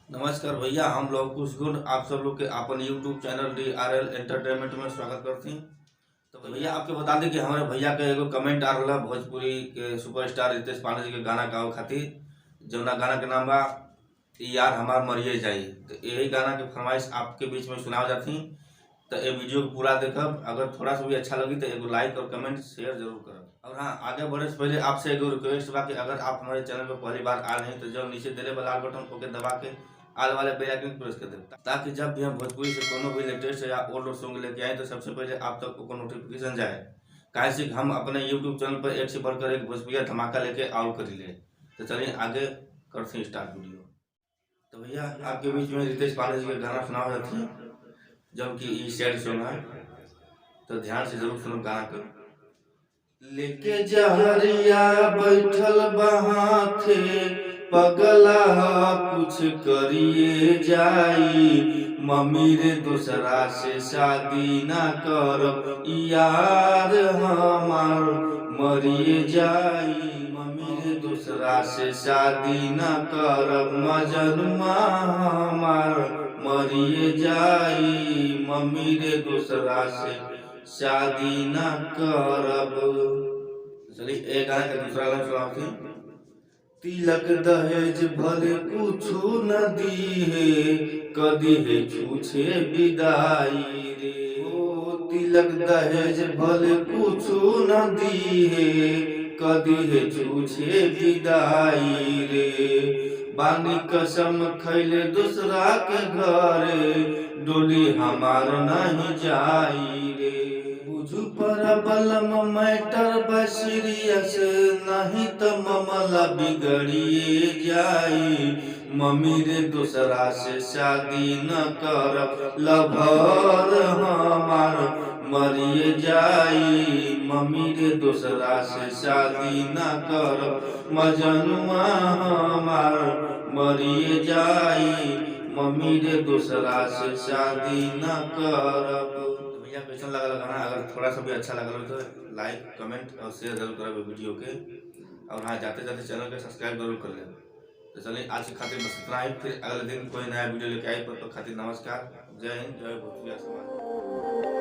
नमस्कार भैया, हम लोग कुछ गुण आप सब लोग के अपन यूट्यूब चैनल DRL एंटरटेनमेंट में स्वागत करते हैं। तो भैया आपके बता दें कि हमारे भैया के एगो कमेंट आ रहा भोजपुरी के सुपरस्टार रितेश पांडे जी के गाना गाओ खातिर, जौना गाना के नाम बा यार हमार मरिए जाई। तो यही गाना के फरमाइश आपके बीच में सुनाव जाती। तो ये वीडियो को पूरा देखब, अगर थोड़ा सा भी अच्छा लगी तो एगो लाइक और कमेंट शेयर जरूर करब। और हाँ, आगे बढ़े से पहले आपसे एगो रिक्वेस्ट बा कि अगर आप हमारे चैनल पर पहली बार आ रहे हैं तो जो नीचे देने वाला लाल बटन को दबा के आल वाले बेल आइकन प्रेस कर दें, ताकि जब भी हम भोजपुरी से कोनो भी लेटेस्ट या ओल्ड सॉन्ग लेके आए तो सबसे पहले आप तक को नोटिफिकेशन जाए। काहे से हम अपने यूट्यूब चैनल पर एक से बढ़कर एक भोजपुरी धमाका लेके आउट कर ले। तो चलिए आगे करते हैं स्टार्ट वीडियो। तो भैया आपके बीच में रितेश पांडे जी का गाना सुना जाती है, जबकि ये सैड सॉन्ग है, तो ध्यान से जरूर सुनो गाना को। लेके जहरिया बैठल बहाथे पगला कुछ करिए जाई, मम्मी रे दूसरा से शादी ना कर यार हमार मरिए जाई। मम्मी रे दूसरा से शादी ना कर मजनुआ हमार मरिए जाई। मम्मी रे दूसरा से शादी ना करब। चलिए एक गाना का दूसरा लाइन सुनाती। तिलक दहेज भले कुछु न दी है, कदी है छूछे विदाई रे। ओ तिलक दहेज भले कुछु न दी है, कदी है छूछे विदाई रे। बानी कसम खैले दूसरा के घरे, डोली हमार नहीं जाई रे। बुझु पर बलम मैटर बसीरियस, नहीं तो मामला बिगड़िए जाई। मम्मी रे दूसरा से शादी न कर लभर हमार मरिए जाई। मम्मी रे दूसरा से शादी न कर मजनुआ हमार मरिए जाई। मम्मी रे दूसरा से शादी न करब। भैया कैसा लगा गाना? अगर थोड़ा सा भी अच्छा लगा तो लाइक कमेंट और शेयर जरूर करें वीडियो के। और हाँ, जाते जाते चैनल के सब्सक्राइब जरूर कर लें। तो चलिए आज की खातिर बस इतना ही, फिर अगले दिन कोई नया वीडियो लेके आए। तब तक खातिर नमस्कार, जय हिंद, जय भोजपुरी समाज।